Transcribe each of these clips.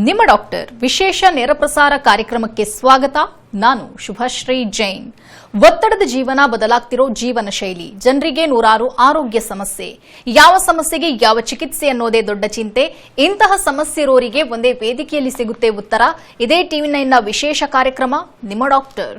ನಿಮ್ಮ ಡಾಕ್ಟರ್ ವಿಶೇಷ ನೇರ ಪ್ರಸಾರ ಕಾರ್ಯಕ್ರಮಕ್ಕೆ ಸ್ವಾಗತ. ನಾನು ಶುಭಶ್ರೀ ಜೈನ್. ಒತ್ತಡದ ಜೀವನ, ಬದಲಾಗ್ತಿರೋ ಜೀವನ ಶೈಲಿ, ಜನರಿಗೆ ನೂರಾರು ಆರೋಗ್ಯ ಸಮಸ್ಯೆ. ಯಾವ ಸಮಸ್ಯೆಗೆ ಯಾವ ಚಿಕಿತ್ಸೆ ಅನ್ನೋದೇ ದೊಡ್ಡ ಚಿಂತೆ. ಇಂತಹ ಸಮಸ್ಯೆ ಇರೋರಿಗೆ ಒಂದೇ ವೇದಿಕೆಯಲ್ಲಿ ಸಿಗುತ್ತೆ ಉತ್ತರ. ಇದೇ ಟಿವಿ9ನ ವಿಶೇಷ ಕಾರ್ಯಕ್ರಮ ನಿಮ್ಮ ಡಾಕ್ಟರ್.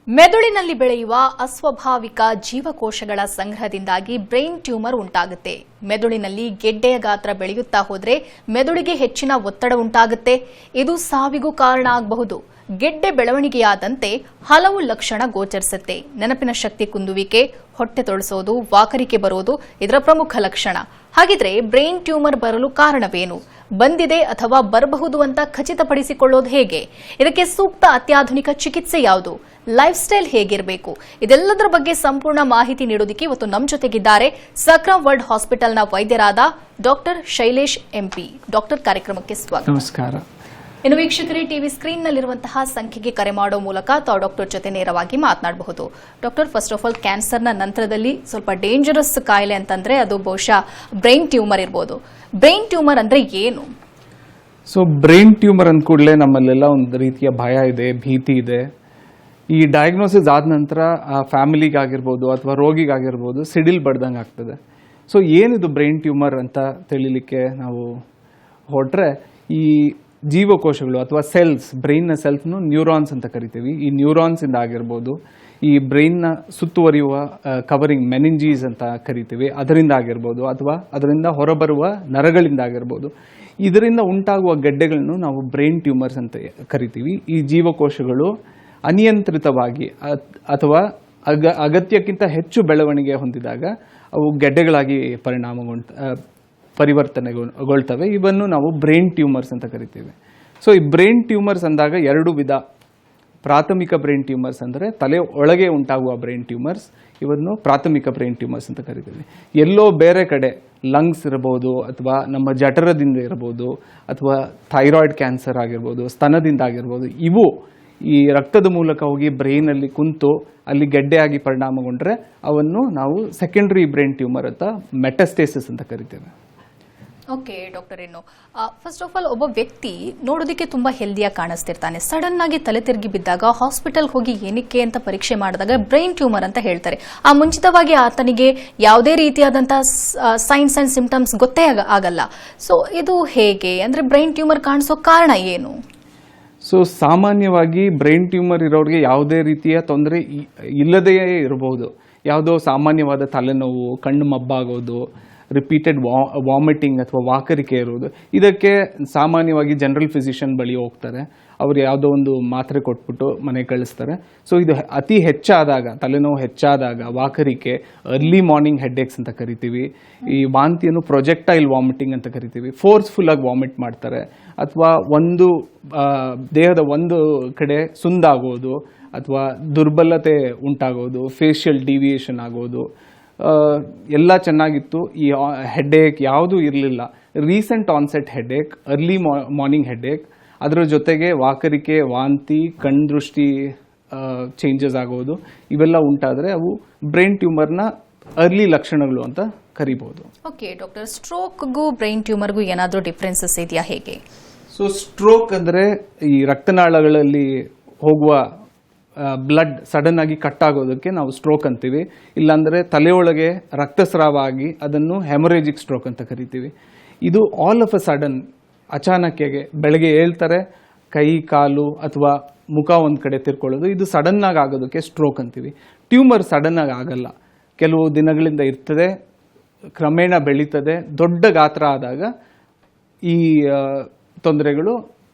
ಮೆದುಳಿನಲ್ಲಿ ಬೆಳೆಯುವ ಅಸ್ವಾಭಾವಿಕ ಜೀವಕೋಶಗಳ ಸಂಗ್ರಹದಿಂದಾಗಿ ಬ್ರೈನ್ ಟ್ಯೂಮರ್ ಉಂಟಾಗುತ್ತೆ. ಮೆದುಳಿನಲ್ಲಿ ಗೆಡ್ಡೆಯ ಗಾತ್ರ ಬೆಳೆಯುತ್ತಾ ಹೋದರೆ ಮೆದುಳಿಗೆ ಹೆಚ್ಚಿನ ಒತ್ತಡ ಉಂಟಾಗುತ್ತೆ. ಇದು ಸಾವಿಗೂ ಕಾರಣ ಆಗಬಹುದು. ಗೆಡ್ಡೆ ಬೆಳವಣಿಗೆಯಾದಂತೆ ಹಲವು ಲಕ್ಷಣ ಗೋಚರಿಸುತ್ತೆ. ನೆನಪಿನ ಶಕ್ತಿ ಕುಂದುವಿಕೆ, ಹೊಟ್ಟೆ ತೊಳಸೋದು, ವಾಕರಿಕೆ ಬರೋದು ಇದರ ಪ್ರಮುಖ ಲಕ್ಷಣ. ಹಾಗಿದ್ರೆ ಬ್ರೈನ್ ಟ್ಯೂಮರ್ ಬರಲು ಕಾರಣವೇನು? ಬಂದಿದೆ ಅಥವಾ ಬರಬಹುದು ಅಂತ ಖಚಿತಪಡಿಸಿಕೊಳ್ಳೋದು ಹೇಗೆ? ಇದಕ್ಕೆ ಸೂಕ್ತ ಅತ್ಯಾಧುನಿಕ ಚಿಕಿತ್ಸೆ ಯಾವುದು? ಲೈಫ್ ಸ್ಟೈಲ್ ಹೇಗಿರಬೇಕು? ಇದೆಲ್ಲದರ ಬಗ್ಗೆ ಸಂಪೂರ್ಣ ಮಾಹಿತಿ ನೀಡೋದಕ್ಕೆ ಇವತ್ತು ನಮ್ಮ ಜೊತೆಗಿದ್ದಾರೆ ಸಕ್ರಮ್ ವರ್ಲ್ಡ್ ಹಾಸ್ಪಿಟಲ್ನ ವೈದ್ಯರಾದ ಡಾಕ್ಟರ್ ಶೈಲೇಶ್ ಎಂಪಿ. ಡಾಕ್ಟರ್, ಕಾರ್ಯಕ್ರಮಕ್ಕೆ ಸ್ವಾಗತ. ನಮಸ್ಕಾರ. ಇನ್ನು ವೀಕ್ಷಕರೇ, ಟಿವಿ ಸ್ಕ್ರೀನ್ನಲ್ಲಿರುವಂತಹ ಸಂಖ್ಯೆಗೆ ಕರೆ ಮಾಡೋ ಮೂಲಕ ತಾವು ಡಾಕ್ಟರ್ ಜೊತೆ ನೇರವಾಗಿ ಮಾತನಾಡಬಹುದು. ಡಾಕ್ಟರ್, ಫಸ್ಟ್ ಆಫ್ ಆಲ್, ಕ್ಯಾನ್ಸರ್ನ ನಂತರದಲ್ಲಿ ಸ್ವಲ್ಪ ಡೇಂಜರಸ್ ಕಾಯಿಲೆ ಅಂತಂದ್ರೆ ಅದು ಬಹುಶಃ ಬ್ರೈನ್ ಟ್ಯೂಮರ್ ಇರಬಹುದು. ಬ್ರೈನ್ ಟ್ಯೂಮರ್ ಅಂದ್ರೆ ಏನು? ಸೊ ಬ್ರೈನ್ ಟ್ಯೂಮರ್ ಅಂದ ಕೂಡಲೇ ನಮ್ಮಲ್ಲೆಲ್ಲ ಒಂದು ರೀತಿಯ ಭಯ ಇದೆ, ಭೀತಿ ಇದೆ. ಈ ಡಯಾಗ್ನೋಸಿಸ್ ಆದ ನಂತರ ಆ ಫ್ಯಾಮಿಲಿಗಾಗಿರ್ಬೋದು ಅಥವಾ ರೋಗಿಗಾಗಿರ್ಬೋದು ಸಿಡಿಲ್ ಬಡ್ದಂಗೆ ಆಗ್ತದೆ. ಸೊ ಏನಿದು ಬ್ರೈನ್ ಟ್ಯೂಮರ್ ಅಂತ ತಿಳಿಲಿಕ್ಕೆ ನಾವು ಹೊರಟ್ರೆ, ಈ ಜೀವಕೋಶಗಳು ಅಥವಾ ಸೆಲ್ಸ್, ಬ್ರೈನ್ನ ಸೆಲ್ಸ್ನು ನ್ಯೂರಾನ್ಸ್ ಅಂತ ಕರಿತೀವಿ. ಈ ನ್ಯೂರಾನ್ಸ್ ಇಂದ ಆಗಿರ್ಬೋದು, ಈ ಬ್ರೈನ್ನ ಸುತ್ತುವರಿಯುವ ಕವರಿಂಗ್ ಮೆನಿಂಜೀಸ್ ಅಂತ ಕರಿತೀವಿ, ಅದರಿಂದ ಆಗಿರ್ಬೋದು, ಅಥವಾ ಅದರಿಂದ ಹೊರಬರುವ ನರಗಳಿಂದ ಆಗಿರ್ಬೋದು. ಇದರಿಂದ ಉಂಟಾಗುವ ಗೆಡ್ಡೆಗಳನ್ನು ನಾವು ಬ್ರೈನ್ ಟ್ಯೂಮರ್ಸ್ ಅಂತ ಕರಿತೀವಿ. ಈ ಜೀವಕೋಶಗಳು ಅನಿಯಂತ್ರಿತವಾಗಿ ಅಥವಾ ಅಗತ್ಯಕ್ಕಿಂತ ಹೆಚ್ಚು ಬೆಳವಣಿಗೆ ಹೊಂದಿದಾಗ ಅವು ಗೆಡ್ಡೆಗಳಾಗಿ ಪರಿವರ್ತನೆಗೊಳ್ತವೆ. ಇವನ್ನು ನಾವು ಬ್ರೈನ್ ಟ್ಯೂಮರ್ಸ್ ಅಂತ ಕರಿತೀವಿ. ಸೊ ಈ ಬ್ರೈನ್ ಟ್ಯೂಮರ್ಸ್ ಅಂದಾಗ ಎರಡು ವಿಧ. ಪ್ರಾಥಮಿಕ ಬ್ರೈನ್ ಟ್ಯೂಮರ್ಸ್ ಅಂದರೆ ತಲೆ ಒಳಗೆ ಉಂಟಾಗುವ ಬ್ರೈನ್ ಟ್ಯೂಮರ್ಸ್, ಇವನ್ನು ಪ್ರಾಥಮಿಕ ಬ್ರೈನ್ ಟ್ಯೂಮರ್ಸ್ ಅಂತ ಕರಿತೀವಿ. ಎಲ್ಲೋ ಬೇರೆ ಕಡೆ ಲಂಗ್ಸ್ ಇರಬಹುದು, ಅಥವಾ ನಮ್ಮ ಜಠರದಿಂದ ಇರಬಹುದು, ಅಥವಾ ಥೈರಾಯ್ಡ್ ಕ್ಯಾನ್ಸರ್ ಆಗಿರ್ಬೋದು, ಸ್ತನದಿಂದ ಆಗಿರ್ಬೋದು, ಇವು ಈ ರಕ್ತದ ಮೂಲಕ ಹೋಗಿ ಬ್ರೈನಲ್ಲಿ ಕುಂತು ಅಲ್ಲಿ ಗೆಡ್ಡೆಯಾಗಿ ಪರಿಣಾಮಗೊಂಡ್ರೆ ಅವನ್ನು ನಾವು ಸೆಕೆಂಡರಿ ಬ್ರೈನ್ ಟ್ಯೂಮರ್ ಅಂತ, ಮೆಟಾಸ್ಟೇಸಿಸ್ ಅಂತ ಕರಿತೇವೆ. ಓಕೆ ಡಾಕ್ಟರ್, ಇನ್ನು ಫಸ್ಟ್ ಆಫ್ ಆಲ್, ಒಬ್ಬ ವ್ಯಕ್ತಿ ನೋಡೋದಕ್ಕೆ ತುಂಬಾ ಹೆಲ್ದಿಯಾಗಿ ಕಾಣಿಸ್ತಿರ್ತಾನೆ. ಸಡನ್ ಆಗಿ ತಲೆ ತಿರುಗಿ ಬಿದ್ದಾಗ ಹಾಸ್ಪಿಟಲ್ ಹೋಗಿ ಏನಕ್ಕೆ ಅಂತ ಪರೀಕ್ಷೆ ಮಾಡಿದಾಗ ಬ್ರೈನ್ ಟ್ಯೂಮರ್ ಅಂತ ಹೇಳ್ತಾರೆ. ಆ ಮುಂಚಿತವಾಗಿ ಆತನಿಗೆ ಯಾವುದೇ ರೀತಿಯಾದಂತಹ ಸೈನ್ಸ್ ಅಂಡ್ ಸಿಂಪ್ಟಮ್ಸ್ ಗೊತ್ತೇ ಆಗಲ್ಲ. ಸೊ ಇದು ಹೇಗೆ ಅಂದ್ರೆ ಬ್ರೈನ್ ಟ್ಯೂಮರ್ ಕಾಣಿಸೋ ಕಾರಣ ಏನು? ಸೊ ಸಾಮಾನ್ಯವಾಗಿ ಬ್ರೈನ್ ಟ್ಯೂಮರ್ ಇರೋರಿಗೆ ಯಾವುದೇ ರೀತಿಯ ತೊಂದರೆ ಇಲ್ಲದೆಯೇ ಇರಬಹುದು. ಯಾವುದೋ ಸಾಮಾನ್ಯವಾದ ತಲೆನೋವು, ಕಣ್ಣು ಮಬ್ಬಾಗೋದು, ರಿಪೀಟೆಡ್ ವಾಮಿಟಿಂಗ್ ಅಥವಾ ವಾಕರಿಕೆ ಇರುವುದು, ಇದಕ್ಕೆ ಸಾಮಾನ್ಯವಾಗಿ ಜನರಲ್ ಫಿಸಿಷಿಯನ್ ಬಳಿ ಹೋಗ್ತಾರೆ. ಅವರು ಯಾವುದೋ ಒಂದು ಮಾತ್ರೆ ಕೊಟ್ಬಿಟ್ಟು ಮನೆಗೆ ಕಳಿಸ್ತಾರೆ. ಸೊ ಇದು ಅತಿ ಹೆಚ್ಚಾದಾಗ, ತಲೆನೋವು ಹೆಚ್ಚಾದಾಗ, ವಾಕರಿಕೆ, ಅರ್ಲಿ ಮಾರ್ನಿಂಗ್ ಹೆಡ್ಏಕ್ಸ್ ಅಂತ ಕರಿತೀವಿ. ಈ ವಾಂತಿಯನ್ನು ಪ್ರೊಜೆಕ್ಟೈಲ್ ವಾಮಿಟಿಂಗ್ ಅಂತ ಕರಿತೀವಿ. ಫೋರ್ಸ್ಫುಲ್ ಆಗಿ ವಾಮಿಟ್ ಮಾಡ್ತಾರೆ, ಅಥವಾ ದೇಹದ ಒಂದು ಕಡೆ ಸುಂದಾಗೋದು, ಅಥವಾ ದುರ್ಬಲತೆ ಉಂಟಾಗೋದು, ಫೇಶಿಯಲ್ ಡಿವಿಯೇಷನ್ ಆಗೋದು. ಎಲ್ಲ ಚೆನ್ನಾಗಿತ್ತು, ಈ ಹೆಡ್ಏಕ್ ಯಾವುದೂ ಇರಲಿಲ್ಲ. Recent onset headache, early morning headache, ಅದರ ಜೊತೆಗೆ ವಾಕರಿಕೆ, ವಾಂತಿ, ಕಣ್ದೃಷ್ಟಿ ಚೇಂಜಸ್ ಆಗೋದು, ಇವೆಲ್ಲ ಉಂಟಾದರೆ ಅವು ಬ್ರೈನ್ ಟ್ಯೂಮರ್ನ ಅರ್ಲಿ ಲಕ್ಷಣಗಳು ಅಂತ ಕರಿಬಹುದು. ಓಕೆ ಡಾಕ್ಟರ್, ಸ್ಟ್ರೋಕ್ಗೂ ಬ್ರೈನ್ ಟ್ಯೂಮರ್ಗೂ ಏನಾದರೂ ಡಿಫ್ರೆನ್ಸಸ್ ಇದೆಯಾ, ಹೇಗೆ? ಸೊ ಸ್ಟ್ರೋಕ್ ಅಂದರೆ ಈ ರಕ್ತನಾಳಗಳಲ್ಲಿ ಹೋಗುವ ಬ್ಲಡ್ ಸಡನ್ ಆಗಿ ಕಟ್ ಆಗೋದಕ್ಕೆ ನಾವು ಸ್ಟ್ರೋಕ್ ಅಂತೀವಿ. ಇಲ್ಲಾಂದರೆ ತಲೆಯೊಳಗೆ ರಕ್ತಸ್ರಾವ ಆಗಿ ಅದನ್ನು ಹೆಮೊರೇಜಿಕ್ ಸ್ಟ್ರೋಕ್ ಅಂತ ಕರಿತೀವಿ. ಇದು ಆಲ್ ಆಫ್ ಅ ಸಡನ್, ಅಚಾನಕ್ಕಾಗಿ ಬೆಳಗ್ಗೆ ಹೇಳ್ತಾರೆ, ಕೈ ಕಾಲು ಅಥವಾ ಮುಖ ಒಂದು ಕಡೆ ತಿರ್ಕೊಳ್ಳೋದು, ಇದು ಸಡನ್ ಆಗಿ ಆಗೋದಕ್ಕೆ ಸ್ಟ್ರೋಕ್ ಅಂತೀವಿ. ಟ್ಯೂಮರ್ ಸಡನ್ ಆಗಿ ಆಗಲ್ಲ, ಕೆಲವು ದಿನಗಳಿಂದ ಇರ್ತದೆ, ಕ್ರಮೇಣ ಬೆಳೀತದೆ. ದೊಡ್ಡ ಗಾತ್ರ ಆದಾಗ ಈ ತೊಂದರೆಗಳು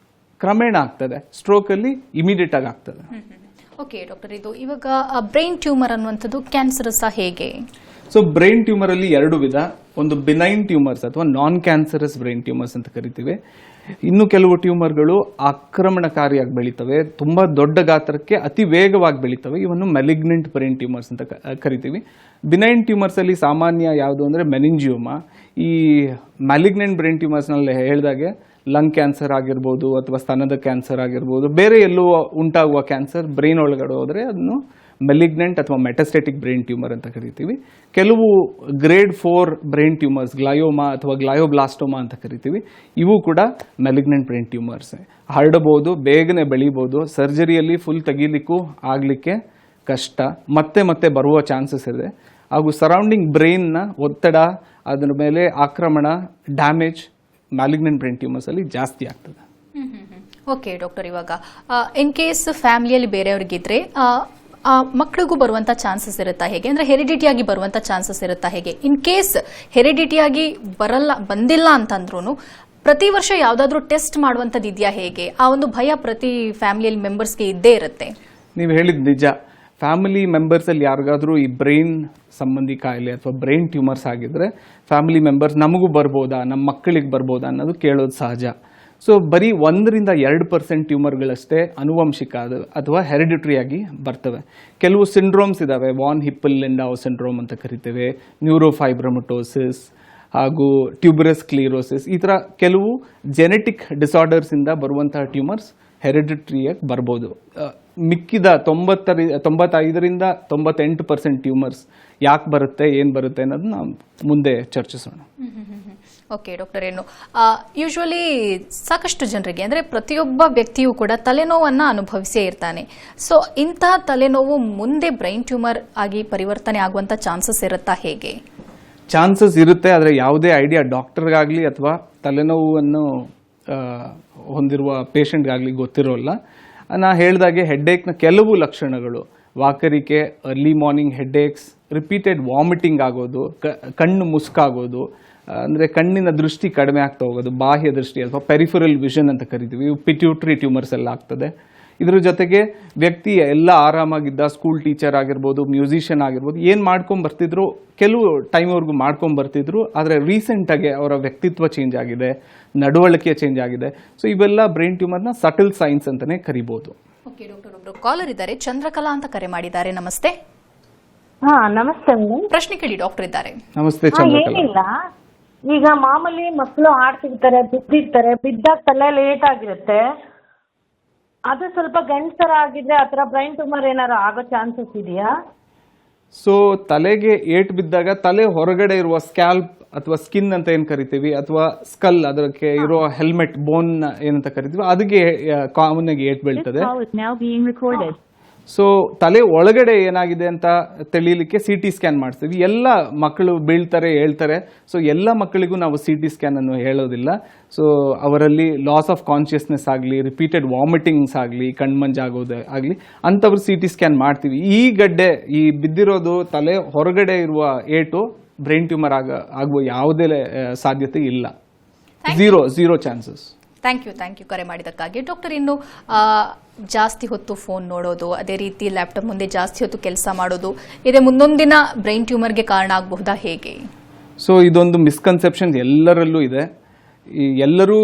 ಕ್ರಮೇಣ ಆಗ್ತದೆ. ಸ್ಟ್ರೋಕಲ್ಲಿ ಇಮಿಡಿಯೇಟ್ ಆಗಿ ಆಗ್ತದೆ. ಓಕೆ ಡಾಕ್ಟರ್, ಇದು ಇವಾಗ ಬ್ರೈನ್ ಟ್ಯೂಮರ್ ಅನ್ನುವಂಥದ್ದು ಕ್ಯಾನ್ಸರಸ್ ಹೇಗೆ? ಸೊ ಬ್ರೈನ್ ಟ್ಯೂಮರ್ ಅಲ್ಲಿ ಎರಡು ವಿಧ. ಒಂದು ಬಿನೈನ್ ಟ್ಯೂಮರ್ಸ್ ಅಥವಾ ನಾನ್ ಕ್ಯಾನ್ಸರಸ್ ಬ್ರೈನ್ ಟ್ಯೂಮರ್ಸ್ ಅಂತ ಕರಿತೀವಿ. ಇನ್ನು ಕೆಲವು ಟ್ಯೂಮರ್ಗಳು ಆಕ್ರಮಣಕಾರಿಯಾಗಿ ಬೆಳೀತವೆ, ತುಂಬಾ ದೊಡ್ಡ ಗಾತ್ರಕ್ಕೆ ಅತಿ ವೇಗವಾಗಿ ಬೆಳೀತವೆ. ಇವನ್ನು ಮೆಲಿಗ್ನೆಂಟ್ ಬ್ರೈನ್ ಟ್ಯೂಮರ್ಸ್ ಅಂತ ಕರಿತೀವಿ. ಬಿನೈನ್ ಟ್ಯೂಮರ್ಸ್ ಅಲ್ಲಿ ಸಾಮಾನ್ಯ ಯಾವುದು ಅಂದರೆ ಮೆನಿಂಜಿಯೋಮಾ. ಈ ಮ್ಯಾಲಿಗ್ನೆಂಟ್ ಬ್ರೈನ್ ಟ್ಯೂಮರ್ಸ್ನಲ್ಲಿ ಹೇಳಿದಾಗೆ ಲಂಗ್ ಕ್ಯಾನ್ಸರ್ ಆಗಿರ್ಬೋದು, ಅಥವಾ ಸ್ತನದ ಕ್ಯಾನ್ಸರ್ ಆಗಿರ್ಬೋದು, ಬೇರೆ ಎಲ್ಲೋ ಉಂಟಾಗುವ ಕ್ಯಾನ್ಸರ್ ಬ್ರೈನ್ ಒಳಗಡೆ ಹೋದರೆ ಅದನ್ನು ಮೆಲಿಗ್ನೆಂಟ್ ಅಥವಾ ಮೆಟಾಸ್ಟೆಟಿಕ್ ಬ್ರೈನ್ ಟ್ಯೂಮರ್ ಅಂತ ಕರಿತೀವಿ. ಕೆಲವು ಗ್ರೇಡ್ 4 ಬ್ರೈನ್ ಟ್ಯೂಮರ್ಸ್, ಗ್ಲಯೋಮಾ ಅಥವಾ ಗ್ಲಯೋಬ್ಲಾಸ್ಟೋಮಾ ಅಂತ ಕರಿತೀವಿ, ಇವು ಕೂಡ ಮೆಲಿಗ್ನೆಂಟ್ ಬ್ರೈನ್ ಟ್ಯೂಮರ್ಸ್. ಹರಡಬಹುದು, ಬೇಗನೆ ಬೆಳೀಬೋದು, ಸರ್ಜರಿಯಲ್ಲಿ ಫುಲ್ ತೆಗೀಲಿಕ್ಕೂ ಆಗಲಿಕ್ಕೆ ಕಷ್ಟ, ಮತ್ತೆ ಮತ್ತೆ ಬರುವ ಚಾನ್ಸಸ್ ಇದೆ. ಹಾಗೂ ಸರೌಂಡಿಂಗ್ ಬ್ರೈನ್ನ ಒತ್ತಡ, ಅದರ ಮೇಲೆ ಆಕ್ರಮಣ, ಡ್ಯಾಮೇಜ್ ಮ್ಯಾಲಿಗ್ನೆಂಟ್ ಬ್ರೈನ್ ಟ್ಯೂಮರ್ಸಲ್ಲಿ ಜಾಸ್ತಿ ಆಗ್ತದೆ. ಓಕೆ ಡಾಕ್ಟರ್, ಇವಾಗ ಇನ್ ಕೇಸ್ ಫ್ಯಾಮಿಲಿಯಲ್ಲಿ ಬೇರೆಯವ್ರಿಗಿದ್ರೆ ಮಕ್ಕಳಿಗೂ ಬರುವಂತ ಚಾನ್ಸಸ್ ಇರುತ್ತಾ ಹೇಗೆ? ಅಂದ್ರೆ ಹೆರಿಡಿಟಿಯಾಗಿ ಬರುವಂತ ಚಾನ್ಸಸ್ ಇರುತ್ತಾ ಹೇಗೆ? ಇನ್ ಕೇಸ್ ಹೆರಿಡಿಟಿಯಾಗಿ ಬಂದಿಲ್ಲ ಅಂತಂದ್ರೂ ಪ್ರತಿ ವರ್ಷ ಯಾವ್ದಾದ್ರು ಟೆಸ್ಟ್ ಮಾಡುವಂತದ್ದು ಇದೆಯಾ ಹೇಗೆ? ಆ ಒಂದು ಭಯ ಪ್ರತಿ ಫ್ಯಾಮಿಲಿಯಲ್ಲಿ ಮೆಂಬರ್ಸ್ಗೆ ಇದ್ದೇ ಇರುತ್ತೆ. ನೀವು ಹೇಳಿದ್ ನಿಜ. ಫ್ಯಾಮಿಲಿ ಮೆಂಬರ್ಸಲ್ಲಿ ಯಾರಿಗಾದ್ರೂ ಈ ಬ್ರೈನ್ ಸಂಬಂಧಿ ಕಾಯಿಲೆ ಅಥವಾ ಬ್ರೈನ್ ಟ್ಯೂಮರ್ಸ್ ಆಗಿದ್ರೆ ಫ್ಯಾಮಿಲಿ ಮೆಂಬರ್ಸ್ ನಮಗೂ ಬರ್ಬೋದಾ, ನಮ್ಮ ಮಕ್ಕಳಿಗೆ ಬರ್ಬೋದಾ ಅನ್ನೋದು ಕೇಳೋದು ಸಹಜ. ಸೊ ಬರೀ 1-2% ಟ್ಯೂಮರ್ಗಳಷ್ಟೇ ಅನುವಂಶಿಕ ಅಥವಾ ಹೆರಿಡಿಟರಿ ಆಗಿ ಬರ್ತವೆ. ಕೆಲವು ಸಿಂಡ್ರೋಮ್ಸ್ ಇದಾವೆ, ವಾನ್ ಹಿಪ್ಪಲ್-ಲಿಂಡೌ ಸಿಂಡ್ರೋಮ್ ಅಂತ ಕರಿತೇವೆ, ನ್ಯೂರೋಫೈಬ್ರಮಟೋಸಿಸ್ ಹಾಗೂ ಟ್ಯೂಬರಸ್ ಕ್ಲೀರೋಸಿಸ್. ಈ ಥರ ಕೆಲವು ಜೆನೆಟಿಕ್ ಡಿಸಾರ್ಡರ್ಸಿಂದ ಬರುವಂತಹ ಟ್ಯೂಮರ್ಸ್ ಹೆರಿಡಿಟರಿಯಾಗಿ ಬರ್ಬೋದು. ಮಿಕ್ಕಿದ 95-98% ಟ್ಯೂಮರ್ಸ್ ಯಾಕೆ ಬರುತ್ತೆ, ಏನು ಬರುತ್ತೆ ಅನ್ನೋದನ್ನ ಮುಂದೆ ಚರ್ಚಿಸೋಣ. ಓಕೆ ಡಾಕ್ಟರ್, ಏನು ಯೂಶುವಲಿ ಸಾಕಷ್ಟು ಜನರಿಗೆ ಅಂದರೆ ಪ್ರತಿಯೊಬ್ಬ ವ್ಯಕ್ತಿಯೂ ಕೂಡ ತಲೆನೋವನ್ನು ಅನುಭವಿಸೇ ಇರ್ತಾನೆ. ಸೊ ಇಂತಹ ತಲೆನೋವು ಮುಂದೆ ಬ್ರೈನ್ ಟ್ಯೂಮರ್ ಆಗಿ ಪರಿವರ್ತನೆ ಆಗುವಂಥ ಚಾನ್ಸಸ್ ಇರುತ್ತಾ ಹೇಗೆ? ಚಾನ್ಸಸ್ ಇರುತ್ತೆ, ಆದರೆ ಯಾವುದೇ ಐಡಿಯಾ ಡಾಕ್ಟರ್ಗಾಗಲಿ ಅಥವಾ ತಲೆನೋವನ್ನು ಹೊಂದಿರುವ ಪೇಷಂಟ್ಗಾಗಲಿ ಗೊತ್ತಿರೋಲ್ಲ. ನಾ ಹೇಳಿದಾಗೆ ಹೆಡ್ಏಕ್ನ ಕೆಲವು ಲಕ್ಷಣಗಳು: ವಾಕರಿಕೆ, early morning headaches, repeated vomiting ಆಗೋದು, ಕಣ್ಣು ಮುಸುಕಾಗೋದು, ಅಂದರೆ ಕಣ್ಣಿನ ದೃಷ್ಟಿ ಕಡಿಮೆ ಆಗ್ತಾ ಹೋಗೋದು, ಬಾಹ್ಯ ದೃಷ್ಟಿ ಅಥವಾ ಪೆರಿಫರಲ್ ವಿಷನ್ ಅಂತ ಕರಿತೀವಿ, ಇವು ಪಿಟ್ಯೂಟ್ರಿ ಟ್ಯೂಮರ್ಸ್ ಎಲ್ಲ ಆಗ್ತದೆ. ಇದ್ರ ಜೊತೆಗೆ ವ್ಯಕ್ತಿ ಎಲ್ಲ ಆರಾಮಾಗಿದ್ದ, ಸ್ಕೂಲ್ ಟೀಚರ್ ಆಗಿರ್ಬೋದು, ಮ್ಯೂಸಿಷಿಯನ್ ಆಗಿರ್ಬೋದು, ಏನು ಮಾಡ್ಕೊಂಡು ಬರ್ತಿದ್ರು, ಕೆಲವು ಟೈಮ್ವರೆಗೂ ಮಾಡ್ಕೊಂಡು ಬರ್ತಿದ್ರು, ಆದರೆ ರೀಸೆಂಟಾಗಿ ಅವರ ವ್ಯಕ್ತಿತ್ವ ಚೇಂಜ್ ಆಗಿದೆ, ನಡವಳಿಕೆ ಚೇಂಜ್ ಆಗಿದೆ. ಸೊ ಇವೆಲ್ಲ ಬ್ರೈನ್ ಟ್ಯೂಮರ್ನ ಸಟಲ್ ಸೈನ್ಸ್ ಅಂತಾನೆ ಕರಿಬಹುದು. ಓಕೆ ಡಾಕ್ಟರ್, ಒಬ್ರು ಕಾಲರ್ ಇದ್ದಾರೆ, ಚಂದ್ರಕಲಾ ಅಂತ ಕರೆ ಮಾಡಿದ್ದಾರೆ. ನಮಸ್ತೆ. ನಮಸ್ತೆ ಮೇಡಮ್. ಪ್ರಶ್ನೆ ಕೇಳಿ, ಡಾಕ್ಟರ್ ಇದ್ದಾರೆ. ನಮಸ್ತೆ ಚಂದ್ರಕಲಾ. ಏನಿಲ್ಲ, ಈಗ ಮಾಮೂಲಿ ಮಕ್ಕಳು ಆಡ್ತಿರ್ತಾರೆ, ಬಿದ್ದಿರ್ತಾರೆ, ಬಿದ್ದಾಗ ತಲೆ ಲೇಟ್ ಆಗಿರುತ್ತೆ, ಅದು ಸ್ವಲ್ಪ ಗಂಟರ ಆಗಿದ್ರೆ ಆತರ ಬ್ರೈನ್ ಟ್ಯೂಮರ್ ಏನಾರು ಆಗೋ ಚಾನ್ಸಸ್ ಇದೆಯಾ? ಸೊ ತಲೆಗೆ ಏಟ್ ಬಿದ್ದಾಗ ತಲೆ ಹೊರಗಡೆ ಇರುವ ಸ್ಕ್ಯಾಲ್ಪ್ ಅಥವಾ ಸ್ಕಿನ್ ಅಂತ ಏನ್ ಕರಿತೀವಿ, ಅಥವಾ ಸ್ಕಲ್, ಅದಕ್ಕೆ ಇರೋ ಹೆಲ್ಮೆಟ್ ಬೋನ್ ಏನಂತ ಕರಿತೀವಿ, ಅದಕ್ಕೆ ಕಾಮನ್ ಆಗಿ ಏಟ್ ಬೀಳ್ತದೆ. ಸೊ ತಲೆ ಒಳಗಡೆ ಏನಾಗಿದೆ ಅಂತ ತಿಳಿಲಿಕ್ಕೆ CT ಸ್ಕ್ಯಾನ್ ಮಾಡ್ತೀವಿ. ಎಲ್ಲ ಮಕ್ಕಳು ಬೀಳ್ತಾರೆ, ಹೇಳ್ತಾರೆ. ಸೊ ಎಲ್ಲ ಮಕ್ಕಳಿಗೂ ನಾವು CT ಸ್ಕ್ಯಾನ್ ಅನ್ನು ಹೇಳೋದಿಲ್ಲ. ಸೊ ಅವರಲ್ಲಿ ಲಾಸ್ ಆಫ್ ಕಾನ್ಶಿಯಸ್ನೆಸ್ ಆಗಲಿ, ರಿಪೀಟೆಡ್ ವಾಮಿಟಿಂಗ್ಸ್ ಆಗಲಿ, ಕಣ್ಮಂಜಾಗೋದು ಆಗಲಿ, ಅಂಥವ್ರು CT ಸ್ಕ್ಯಾನ್ ಮಾಡ್ತೀವಿ. ಈ ಗಡ್ಡೆ, ಈ ಬಿದ್ದಿರೋದು ತಲೆ ಹೊರಗಡೆ ಇರುವ ಏಟು ಬ್ರೈನ್ ಟ್ಯೂಮರ್ ಆಗುವ ಯಾವುದೇ ಸಾಧ್ಯತೆ ಇಲ್ಲ. Zero chances. ಥ್ಯಾಂಕ್ ಯು ಕರೆ ಮಾಡಿದ್ದಕ್ಕಾಗಿ. ಡಾಕ್ಟರ್, ಇನ್ನು ಜಾಸ್ತಿ ಹೊತ್ತು ಫೋನ್ ನೋಡೋದು, ಅದೇ ರೀತಿ ಲ್ಯಾಪ್ಟಾಪ್ ಮುಂದೆ ಜಾಸ್ತಿ ಹೊತ್ತು ಕೆಲಸ ಮಾಡೋದು, ಇದೇ ಮುಂದೊಂದಿನ ಬ್ರೈನ್ ಟ್ಯೂಮರ್ಗೆ ಕಾರಣ ಆಗಬಹುದಾ ಹೇಗೆ? ಸೊ ಇದೊಂದು ಮಿಸ್ಕನ್ಸೆಪ್ಷನ್ ಎಲ್ಲರಲ್ಲೂ ಇದೆ. ಎಲ್ಲರೂ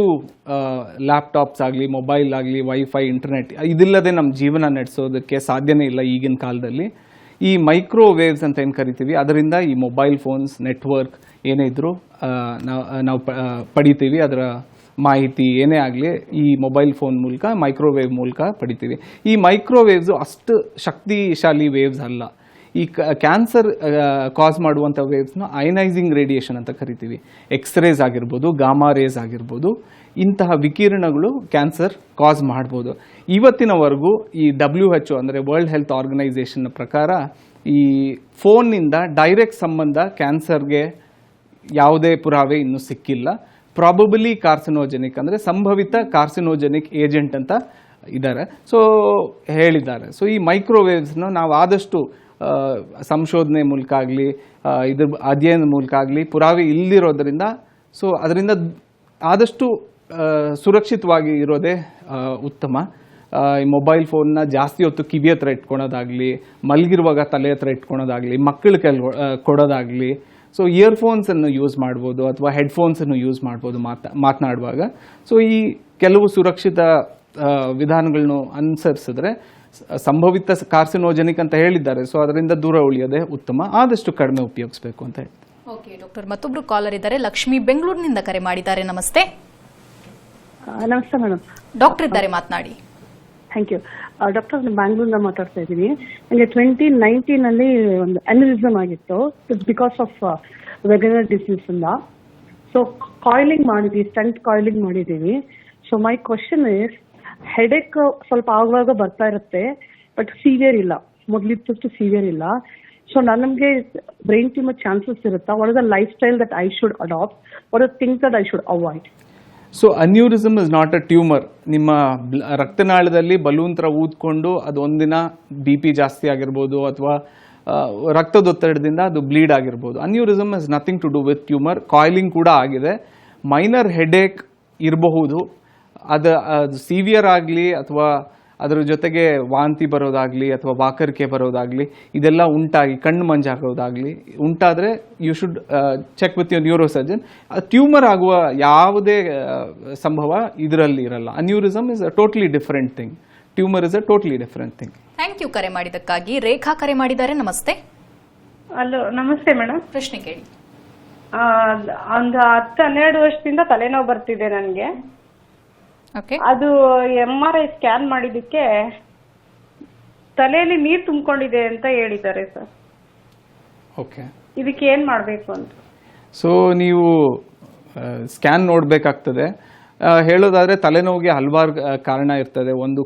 ಲ್ಯಾಪ್ಟಾಪ್ಸ್ ಆಗಲಿ, ಮೊಬೈಲ್ ಆಗಲಿ, ವೈಫೈ, ಇಂಟರ್ನೆಟ್ ಇದಿಲ್ಲದೆ ನಮ್ಮ ಜೀವನ ನಡೆಸೋದಕ್ಕೆ ಸಾಧ್ಯನೇ ಇಲ್ಲ ಈಗಿನ ಕಾಲದಲ್ಲಿ. ಈ ಮೈಕ್ರೋವೇವ್ಸ್ ಅಂತ ಏನು ಕರಿತೀವಿ, ಅದರಿಂದ ಈ ಮೊಬೈಲ್ ಫೋನ್ಸ್ ನೆಟ್ವರ್ಕ್ ಏನೇ ಇದ್ರೂ ನಾವು ಪಡಿತೀವಿ. ಅದರ ಮಾಹಿತಿ ಏನೇ ಆಗಲಿ ಈ ಮೊಬೈಲ್ ಫೋನ್ ಮೂಲಕ, ಮೈಕ್ರೋವೇವ್ ಮೂಲಕ ಪಡಿತೀವಿ. ಈ ಮೈಕ್ರೋವೇವ್ಸು ಅಷ್ಟು ಶಕ್ತಿಶಾಲಿ ವೇವ್ಸ್ ಅಲ್ಲ. ಈ ಕ್ಯಾನ್ಸರ್ ಕಾಸ್ ಮಾಡುವಂಥ ವೇವ್ಸ್ನ ಅಯನೈಸಿಂಗ್ ರೇಡಿಯೇಷನ್ ಅಂತ ಕರಿತೀವಿ. ಎಕ್ಸ್ರೇಸ್ ಆಗಿರ್ಬೋದು, ಗಾಮಾ ರೇಸ್ ಆಗಿರ್ಬೋದು, ಇಂತಹ ವಿಕಿರಣಗಳು ಕ್ಯಾನ್ಸರ್ ಕಾಸ್ ಮಾಡ್ಬೋದು. ಇವತ್ತಿನವರೆಗೂ ಈ WHO ಅಂದರೆ ವರ್ಲ್ಡ್ ಹೆಲ್ತ್ ಆರ್ಗನೈಸೇಷನ್ ಪ್ರಕಾರ ಈ ಫೋನ್ನಿಂದ ಡೈರೆಕ್ಟ್ ಸಂಬಂಧ ಕ್ಯಾನ್ಸರ್ಗೆ ಯಾವುದೇ ಪುರಾವೆ ಇನ್ನೂ ಸಿಕ್ಕಿಲ್ಲ. ಪ್ರಾಬಬಲಿ ಕಾರ್ಸಿನೋಜೆನಿಕ್ ಅಂದರೆ ಸಂಭವಿತ ಕಾರ್ಸಿನೋಜೆನಿಕ್ ಏಜೆಂಟ್ ಅಂತ ಇದ್ದಾರೆ, ಸೊ ಹೇಳಿದ್ದಾರೆ. ಸೊ ಈ ಮೈಕ್ರೋವೇವ್ಸ್ನ ನಾವು ಆದಷ್ಟು ಸಂಶೋಧನೆ ಮೂಲಕ ಆಗಲಿ, ಇದ್ರ ಅಧ್ಯಯನದ ಮೂಲಕ ಆಗಲಿ ಪುರಾವೆ ಇಲ್ಲದಿರೋದ್ರಿಂದ, ಸೊ ಅದರಿಂದ ಆದಷ್ಟು ಸುರಕ್ಷಿತವಾಗಿ ಇರೋದೇ ಉತ್ತಮ. ಈ ಮೊಬೈಲ್ ಫೋನ್ನ ಜಾಸ್ತಿ ಹೊತ್ತು ಕಿವಿ ಹತ್ರ ಇಟ್ಕೊಳೋದಾಗಲಿ, ಮಲಗಿರುವಾಗ ತಲೆ ಹತ್ರ ಇಟ್ಕೊಳೋದಾಗಲಿ, ಮಕ್ಕಳ ಕೈಲಿ ಕೊಡೋದಾಗಲಿ. ಸೊ ಇಯರ್ಫೋನ್ಸನ್ನು ಯೂಸ್ ಮಾಡ್ಬೋದು ಅಥವಾ ಹೆಡ್ಫೋನ್ಸನ್ನು ಯೂಸ್ ಮಾಡ್ಬೋದು ಮಾತನಾಡುವಾಗ. ಸೊ ಈ ಕೆಲವು ಸುರಕ್ಷಿತ ವಿಧಾನಗಳನ್ನು ಅನುಸರಿಸಿದ್ರೆ ಸಂಭವಿತ ಕಾರ್ಸಿನೋಜೆನಿಕ್ ಅಂತ ಹೇಳಿದ್ದಾರೆ, ಸೊ ಅದರಿಂದ ದೂರ ಉಳಿಯೋದೇ ಉತ್ತಮ. ಆದಷ್ಟು ಕಡಿಮೆ ಉಪಯೋಗಿಸಬೇಕು ಅಂತ ಹೇಳಿ. ಓಕೆ ಡಾಕ್ಟರ್, ಮತ್ತೊಬ್ರು ಕಾಲರ್ ಇದ್ದಾರೆ, ಲಕ್ಷ್ಮಿ ಬೆಂಗಳೂರಿನಿಂದ ಕರೆ ಮಾಡಿದ್ದಾರೆ. ನಮಸ್ತೆ. ನಮಸ್ತೆ ಮೇಡಮ್. ಡಾಕ್ಟರ್ ಇದ್ದಾರೆ, ಮಾತನಾಡಿ. Thank you. ಡಾಕ್ಟರ್, ನಾನು ಬ್ಯಾಂಗ್ಳೂರಿಂದ ಮಾತಾಡ್ತಾ ಇದ್ದೀನಿ. ನನಗೆ 2019 ಒಂದು ಅನ್ಯೂರಿಸಮ್ ಆಗಿತ್ತು. It's because of Wegener disease ಇಂದ. ಸೊ ಕಾಯಿಲಿಂಗ್ ಮಾಡಿದ್ವಿ, ಸ್ಟಂಟ್ ಕಾಯಿಲಿಂಗ್ ಮಾಡಿದ್ದೀವಿ. So my question is, headache ಸ್ವಲ್ಪ ಆಗುವಾಗ ಬರ್ತಾ ಇರುತ್ತೆ, ಬಟ್ ಸಿವಿಯರ್ ಇಲ್ಲ, ಮೊದಲಿದ್ದಷ್ಟು ಸಿವಿಯರ್ ಇಲ್ಲ. ಸೊ ನಮಗೆ ಬ್ರೈನ್ ಟ್ಯೂಮರ್ ಚಾನ್ಸಸ್ ಇರುತ್ತಾ? What is the lifestyle that I should adapt? What are things that I should avoid? So aneurysm is not a tumour. ನಿಮ್ಮ ರಕ್ತನಾಳದಲ್ಲಿ ಬಲೂನ್ ಥರ ಊದ್ಕೊಂಡು ಅದು ಒಂದಿನ BP ಜಾಸ್ತಿ ಆಗಿರ್ಬೋದು ಅಥವಾ ರಕ್ತದೊತ್ತಡದಿಂದ ಅದು ಬ್ಲೀಡ್ ಆಗಿರ್ಬೋದು. Aneurysm is nothing to do with tumour. Coiling ಕೂಡ ಆಗಿದೆ, ಮೈನರ್ ಹೆಡೇಕ್ ಇರಬಹುದು. ಅದು ಸಿವಿಯರ್ ಆಗಲಿ ಅಥವಾ ಅದರ ಜೊತೆಗೆ ವಾಂತಿ ಬರೋದಾಗ್ಲಿ ಅಥವಾ ವಾಕರಿಕೆ ಬರೋದಾಗ್ಲಿ, ಇದೆಲ್ಲ ಉಂಟಾಗಿ ಕಣ್ಣು ಮಂಜಾಗೋದಾಗ್ಲಿ ಉಂಟಾದರೆ you should check with your neuro surgeon. Tumour ಆಗುವ ಯಾವುದೇ ಸಂಭವ ಇದರಲ್ಲಿ ಇರಲ್ಲ. Aneurysm is a totally different thing. Tumour is a totally different thing. Thank you ಕರೆ ಮಾಡಿದ್ದಕ್ಕಾಗಿ. ರೇಖಾ ಕರೆ ಮಾಡಿದ್ದಾರೆ. ನಮಸ್ತೆ. ಹಲೋ, ನಮಸ್ತೆ ಮೇಡಮ್. ಪ್ರಶ್ನೆ ಕೇಳಿ. ಒಂದು 10-12 ವರ್ಷದಿಂದ ತಲೆನೋವು ಬರ್ತಿದೆ ನನಗೆ. ಓಕೆ. ಅದು MRI ಸ್ಕ್ಯಾನ್ ಮಾಡಿದ್ದಕ್ಕೆ ತಲೆಯಲ್ಲಿ ನೀರು ತುಂಬಿಕೊಂಡಿದೆ ಅಂತ ಹೇಳಿದ್ದಾರೆ ಸರ್. ಓಕೆ. ಇದಕ್ಕೆ ಏನ್ ಮಾಡಬೇಕು ಅಂತ? ಸೊ ನೀವು ಸ್ಕ್ಯಾನ್ ನೋಡಬೇಕಾಗ್ತದೆ. ಹೇಳೋದಾದ್ರೆ ತಲೆನೋವಿಗೆ ಹಲವಾರು ಕಾರಣ ಇರ್ತದೆ. ಒಂದು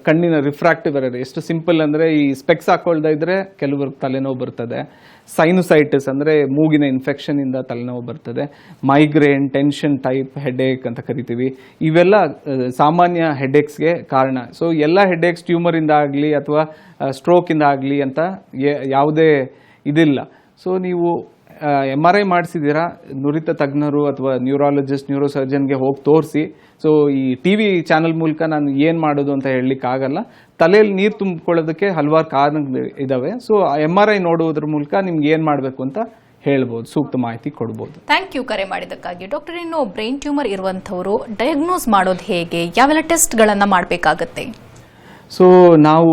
ಕಣ್ಣಿನ ರಿಫ್ರಾಕ್ಟಿವ್ ಎರರ್. ಎಷ್ಟು ಸಿಂಪಲ್ ಅಂದರೆ ಈ ಸ್ಪೆಕ್ಸ್ ಹಾಕೊಳ್ತಾ ಇದ್ರೆ ಕೆಲವ್ರಿಗೆ ತಲೆನೋವು ಬರ್ತದೆ. ಸೈನುಸೈಟಿಸ್ ಅಂದರೆ ಮೂಗಿನ ಇನ್ಫೆಕ್ಷನ್ ಇಂದ ತಲೆನೋವು ಬರ್ತದೆ. ಮೈಗ್ರೇನ್, ಟೆನ್ಷನ್ ಟೈಪ್ ಹೆಡೇಕ್ ಅಂತ ಕರಿತೀವಿ. ಇವೆಲ್ಲ ಸಾಮಾನ್ಯ ಹೆಡೇಕ್ಸ್ಗೆ ಕಾರಣ. ಸೊ ಎಲ್ಲ ಹೆಡೇಕ್ಸ್ ಟ್ಯೂಮರಿಂದ ಆಗಲಿ ಅಥವಾ ಸ್ಟ್ರೋಕಿಂದ ಆಗಲಿ ಅಂತ ಯಾವುದೇ ಇದಿಲ್ಲ. ಸೊ ನೀವು MRI ಮಾಡಿಸಿದ್ದೀರಾ, ನುರಿತ ತಜ್ಞರು ಅಥವಾ ನ್ಯೂರಾಲಜಿಸ್ಟ್, ನ್ಯೂರೋ ಸರ್ಜನ್ಗೆ ಹೋಗಿ ತೋರಿಸಿ. ಸೊ ಈ TV ಚಾನಲ್ ಮೂಲಕ ನಾನು ಏನು ಮಾಡೋದು ಅಂತ ಹೇಳಲಿಕ್ಕಾಗಲ್ಲ. ತಲೆಯಲ್ಲಿ ನೀರು ತುಂಬಿಕೊಳ್ಳೋದಕ್ಕೆ ಹಲವಾರು ಕಾರಣಗಳು ಇದ್ದಾವೆ. ಸೊ MRI ನೋಡುವುದ್ರ ಮೂಲಕ ನಿಮ್ಗೆ ಏನು ಮಾಡಬೇಕು ಅಂತ ಹೇಳ್ಬೋದು, ಸೂಕ್ತ ಮಾಹಿತಿ ಕೊಡ್ಬೋದು. ಥ್ಯಾಂಕ್ ಯು ಕರೆ ಮಾಡಿದ್ದಕ್ಕಾಗಿ. ಡಾಕ್ಟರ್, ಇನ್ನು ಬ್ರೈನ್ ಟ್ಯೂಮರ್ ಇರುವಂಥವರು ಡಯಾಗ್ನೋಸ್ ಮಾಡೋದು ಹೇಗೆ? ಯಾವೆಲ್ಲ ಟೆಸ್ಟ್ಗಳನ್ನು ಮಾಡಬೇಕಾಗತ್ತೆ? ಸೊ ನಾವು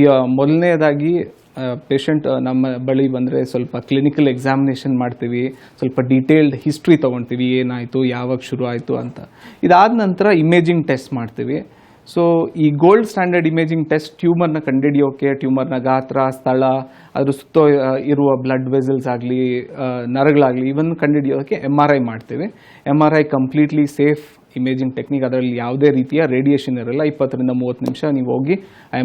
ಈಗ ಮೊದಲನೇದಾಗಿ ಪೇಷಂಟ್ ನಮ್ಮ ಬಳಿ ಬಂದರೆ ಸ್ವಲ್ಪ ಕ್ಲಿನಿಕಲ್ ಎಕ್ಸಾಮಿನೇಷನ್ ಮಾಡ್ತೀವಿ, ಸ್ವಲ್ಪ ಡೀಟೇಲ್ಡ್ ಹಿಸ್ಟ್ರಿ ತೊಗೊಳ್ತೀವಿ, ಏನಾಯಿತು, ಯಾವಾಗ ಶುರು ಆಯಿತು ಅಂತ. ಇದಾದ ನಂತರ ಇಮೇಜಿಂಗ್ ಟೆಸ್ಟ್ ಮಾಡ್ತೀವಿ. ಸೊ ಈ ಗೋಲ್ಡ್ ಸ್ಟ್ಯಾಂಡರ್ಡ್ ಇಮೇಜಿಂಗ್ ಟೆಸ್ಟ್ ಟ್ಯೂಮರ್ನ ಕಂಡುಹಿಡಿಯೋಕೆ, ಟ್ಯೂಮರ್ನ ಗಾತ್ರ, ಸ್ಥಳ, ಅದ್ರ ಸುತ್ತ ಇರುವ ಬ್ಲಡ್ ವೆಸಲ್ಸ್ ಆಗಲಿ, ನರಗಳಾಗಲಿ, ಇವನ್ನು ಕಂಡುಹಿಡಿಯೋಕೆ MRI ಮಾಡ್ತೀವಿ. MRI completely safe imaging technique. ಅದರಲ್ಲಿ ಯಾವುದೇ ರೀತಿಯ ರೇಡಿಯೇಷನ್ ಇರಲ್ಲ. 20-30 ನಿಮಿಷ ನೀವು ಹೋಗಿ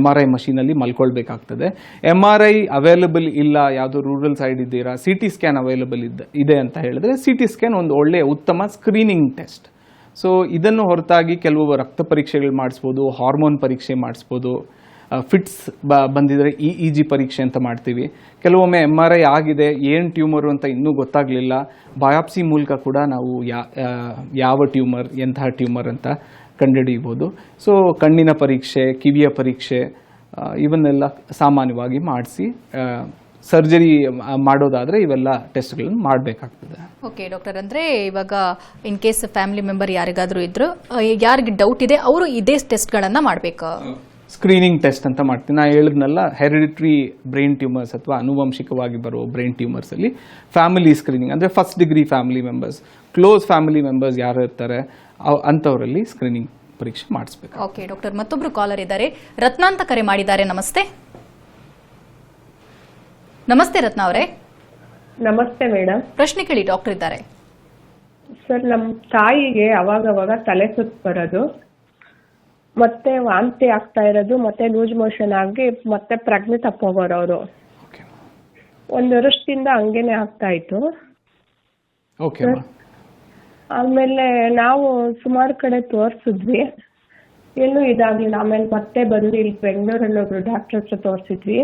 MRI ಮಷೀನಲ್ಲಿ ಮಲ್ಕೊಳ್ಬೇಕಾಗ್ತದೆ. MRI ಅವೈಲಬಲ್ ಇಲ್ಲ, ಯಾವುದೋ ರೂರಲ್ ಸೈಡ್ ಇದ್ದೀರಾ, CT ಸ್ಕ್ಯಾನ್ ಅವೈಲಬಲ್ ಇದೆ ಅಂತ ಹೇಳಿದ್ರೆ CT ಸ್ಕ್ಯಾನ್ ಒಂದು ಒಳ್ಳೆಯ ಉತ್ತಮ ಸ್ಕ್ರೀನಿಂಗ್ ಟೆಸ್ಟ್. ಸೊ ಇದನ್ನು ಹೊರತಾಗಿ ಕೆಲವು ರಕ್ತ ಪರೀಕ್ಷೆಗಳು ಮಾಡಿಸ್ಬೋದು, ಹಾರ್ಮೋನ್ ಪರೀಕ್ಷೆ ಮಾಡಿಸ್ಬೋದು. ಫಿಟ್ಸ್ ಬಂದಿದ್ರೆ EEG ಪರೀಕ್ಷೆ ಅಂತ ಮಾಡ್ತೀವಿ. ಕೆಲವೊಮ್ಮೆ MRI ಆಗಿದೆ, ಏನು ಟ್ಯೂಮರು ಅಂತ ಇನ್ನೂ ಗೊತ್ತಾಗಲಿಲ್ಲ, ಬಯಾಪ್ಸಿ ಮೂಲಕ ಕೂಡ ನಾವು ಯಾವ ಟ್ಯೂಮರ್, ಎಂತಹ ಟ್ಯೂಮರ್ ಅಂತ ಕಂಡುಹಿಡಿಯಬಹುದು. ಸೊ ಕಣ್ಣಿನ ಪರೀಕ್ಷೆ, ಕಿವಿಯ ಪರೀಕ್ಷೆ, ಇವನ್ನೆಲ್ಲ ಸಾಮಾನ್ಯವಾಗಿ ಮಾಡಿಸಿ ಸರ್ಜರಿ ಮಾಡೋದಾದರೆ ಇವೆಲ್ಲ ಟೆಸ್ಟ್ಗಳನ್ನು ಮಾಡಬೇಕಾಗ್ತದೆ. ಓಕೆ ಡಾಕ್ಟರ್, ಅಂದರೆ ಇವಾಗ ಇನ್ ಕೇಸ್ ಫ್ಯಾಮಿಲಿ ಮೆಂಬರ್ ಯಾರಿಗಾದರೂ ಇದ್ರು, ಯಾರಿಗೆ ಡೌಟ್ ಇದೆ ಅವರು ಇದೇ ಟೆಸ್ಟ್ಗಳನ್ನು ಮಾಡಬೇಕಾ? ಸ್ಕ್ರೀನಿಂಗ್ ಟೆಸ್ಟ್ ಅಂತ ಮಾಡ್ತೀನಿ. ನಾ ಹೇಳಿದ್ನಲ್ಲ, ಹೆರಿಡಿಟ್ರಿ ಬ್ರೈನ್ ಟ್ಯೂಮರ್ಸ್ ಅಥವಾ ಅನುವಂಶಿಕವಾಗಿ ಬರೋ ಬ್ರೈನ್ ಟ್ಯೂಮರ್ಸಲ್ಲಿ ಫ್ಯಾಮಿಲಿ ಸ್ಕ್ರೀನಿಂಗ್ ಅಂದರೆ first degree family members, close family members ಯಾರು ಇರ್ತಾರೆ ಅಂಥವರಲ್ಲಿ ಸ್ಕ್ರೀನಿಂಗ್ ಪರೀಕ್ಷೆ ಮಾಡಿಸ್ಬೇಕು. ಓಕೆ ಡಾಕ್ಟರ್, ಮತ್ತೊಬ್ರು ಕಾಲರ್ ಇದ್ದಾರೆ. ರತ್ನ ಅಂತ ಕರೆ ಮಾಡಿದ್ದಾರೆ. ನಮಸ್ತೆ. ನಮಸ್ತೆ ರತ್ನ ಅವರೇ. ನಮಸ್ತೆ ಮೇಡಮ್. ಪ್ರಶ್ನೆ ಕೇಳಿ, ಡಾಕ್ಟರ್ ಇದ್ದಾರೆ. ಸರ್, ನಮ್ಮ ತಾಯಿಗೆ ಅವಾಗವಾಗ ತಲೆ ಸುತ್ತು ಬರೋದು, ಮತ್ತೆ ವಾಂತಿ ಆಗ್ತಾ ಇರೋದು, ಮತ್ತೆ ಲೂಸ್ ಮೋಷನ್ ಆಗಿ ಮತ್ತೆ ಪ್ರಜ್ಞೆ ತಪ್ಪೋಗೋರು ಅವರು. 1 ವರ್ಷದಿಂದ ಹಂಗೇನೆ ಆಗ್ತಾ ಇತ್ತು. ಆಮೇಲೆ ನಾವು ಸುಮಾರು ಕಡೆ ತೋರಿಸಿದ್ವಿ, ಎಲ್ಲೂ ಇದಾಗ್ಲಿಲ್ಲ. ಆಮೇಲೆ ಮತ್ತೆ ಬಂದು ಇಲ್ಲಿ ಬೆಂಗಳೂರಲ್ಲಿ ಒಬ್ರು ಡಾಕ್ಟರ್ ಹತ್ರ ತೋರಿಸಿದ್ವಿ.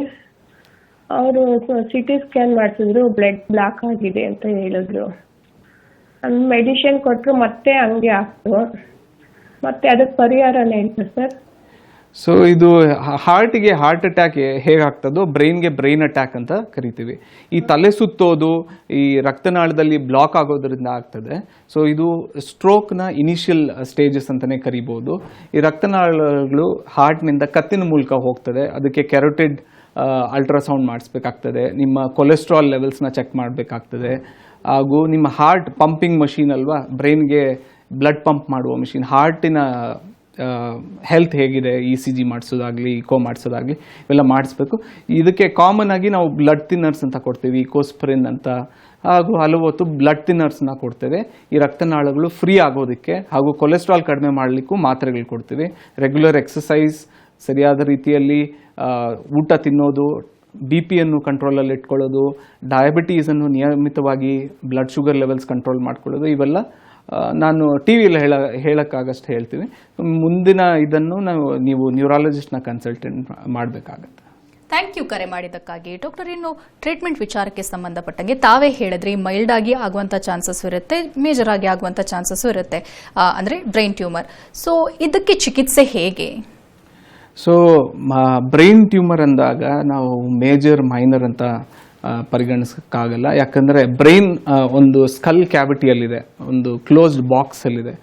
ಅವರು CT ಸ್ಕ್ಯಾನ್ ಮಾಡಿಸಿದ್ರು, ಬ್ಲಡ್ ಬ್ಲಾಕ್ ಆಗಿದೆ ಅಂತ ಹೇಳಿದ್ರು. ಮೆಡಿಸಿನ್ ಕೊಟ್ಟರು, ಮತ್ತೆ ಹಂಗೆ ಆಗ್ತು. ಮತ್ತೆ ಅದಕ್ಕೆ ಪರಿಹಾರನೇ ಇಲ್ಲ ಸರ್. ಸೊ ಇದು ಹಾರ್ಟಿಗೆ ಹಾರ್ಟ್ ಅಟ್ಯಾಕ್ ಹೇಗಾಗ್ತದೋ ಬ್ರೈನ್ಗೆ ಬ್ರೈನ್ ಅಟ್ಯಾಕ್ ಅಂತ ಕರಿತೀವಿ. ಈ ತಲೆ ಸುತ್ತೋದು ಈ ರಕ್ತನಾಳದಲ್ಲಿ ಬ್ಲಾಕ್ ಆಗೋದ್ರಿಂದ ಆಗ್ತದೆ. ಸೊ ಇದು ಸ್ಟ್ರೋಕ್ನ ಇನಿಷಿಯಲ್ ಸ್ಟೇಜಸ್ ಅಂತಲೇ ಕರಿಬೋದು. ಈ ರಕ್ತನಾಳಗಳು ಹಾರ್ಟ್ನಿಂದ ಕತ್ತಿನ ಮೂಲಕ ಹೋಗ್ತದೆ. ಅದಕ್ಕೆ ಕೆರೋಟಿಡ್ ಅಲ್ಟ್ರಾಸೌಂಡ್ ಮಾಡಿಸ್ಬೇಕಾಗ್ತದೆ. ನಿಮ್ಮ ಕೊಲೆಸ್ಟ್ರಾಲ್ ಲೆವೆಲ್ಸ್ನ ಚೆಕ್ ಮಾಡಬೇಕಾಗ್ತದೆ. ಹಾಗೂ ನಿಮ್ಮ ಹಾರ್ಟ್ ಪಂಪಿಂಗ್ ಮಷೀನ್ ಅಲ್ವಾ, ಬ್ರೈನ್ಗೆ ಬ್ಲಡ್ ಪಂಪ್ ಮಾಡುವ ಮಷೀನ್, ಹಾರ್ಟಿನ ಹೆಲ್ತ್ ಹೇಗಿದೆ, ECG ಮಾಡಿಸೋದಾಗಲಿ, ಇಕೋ ಮಾಡಿಸೋದಾಗಲಿ ಇವೆಲ್ಲ ಮಾಡಿಸ್ಬೇಕು. ಇದಕ್ಕೆ ಕಾಮನ್ ಆಗಿ ನಾವು ಬ್ಲಡ್ ಥಿನ್ನರ್ಸ್ ಅಂತ ಕೊಡ್ತೀವಿ, ಇಕೋಸ್ಪ್ರಿನ್ ಅಂತ, ಹಾಗೂ ಹಲವು ಹೊತ್ತು ಬ್ಲಡ್ ಥಿನ್ನರ್ಸ್ನ ಕೊಡ್ತೇವೆ ಈ ರಕ್ತನಾಳಗಳು ಫ್ರೀ ಆಗೋದಕ್ಕೆ, ಹಾಗೂ ಕೊಲೆಸ್ಟ್ರಾಲ್ ಕಡಿಮೆ ಮಾಡಲಿಕ್ಕೂ ಮಾತ್ರೆಗಳು ಕೊಡ್ತೀವಿ. ರೆಗ್ಯುಲರ್ ಎಕ್ಸಸೈಸ್, ಸರಿಯಾದ ರೀತಿಯಲ್ಲಿ ಊಟ ತಿನ್ನೋದು, BP-ಯನ್ನು ಕಂಟ್ರೋಲಲ್ಲಿ ಇಟ್ಕೊಳ್ಳೋದು, ಡಯಾಬಿಟೀಸನ್ನು ನಿಯಮಿತವಾಗಿ ಬ್ಲಡ್ ಶುಗರ್ ಲೆವೆಲ್ಸ್ ಕಂಟ್ರೋಲ್ ಮಾಡ್ಕೊಳ್ಳೋದು, ಇವೆಲ್ಲ ನಾನು TVಯಲ್ಲಿ ಹೇಳೋಕ್ಕಾಗಷ್ಟು ಹೇಳ್ತೀವಿ. ಮುಂದಿನ ಇದನ್ನು ನೀವು ನ್ಯೂರಾಲಜಿಸ್ಟ್ನ ಕನ್ಸಲ್ಟೆಂಟ್ ಮಾಡಬೇಕಾಗತ್ತೆ. ಥ್ಯಾಂಕ್ ಯು ಕರೆ ಮಾಡಿದ್ದಕ್ಕಾಗಿ. ಡಾಕ್ಟರ್, ಇನ್ನು ಟ್ರೀಟ್ಮೆಂಟ್ ವಿಚಾರಕ್ಕೆ ಸಂಬಂಧಪಟ್ಟಂಗೆ ತಾವೇ ಹೇಳಿದ್ರಿ ಮೈಲ್ಡ್ ಆಗಿ ಆಗುವಂಥ ಚಾನ್ಸಸ್ ಇರುತ್ತೆ, ಮೇಜರ್ ಆಗಿ ಆಗುವಂಥ ಚಾನ್ಸಸ್ ಇರುತ್ತೆ, ಅಂದರೆ ಬ್ರೈನ್ ಟ್ಯೂಮರ್. ಸೊ ಇದಕ್ಕೆ ಚಿಕಿತ್ಸೆ ಹೇಗೆ? ಸೊ ಬ್ರೈನ್ ಟ್ಯೂಮರ್ ಅಂದಾಗ ನಾವು ಮೇಜರ್ ಮೈನರ್ ಅಂತ ಪರಿಗಣಿಸೋಕ್ಕಾಗಲ್ಲ. ಯಾಕಂದರೆ ಬ್ರೈನ್ ಒಂದು ಸ್ಕಲ್ ಕ್ಯಾವಿಟಿಯಲ್ಲಿದೆ, ಒಂದು ಕ್ಲೋಸ್ಡ್ ಬಾಕ್ಸಲ್ಲಿದೆ.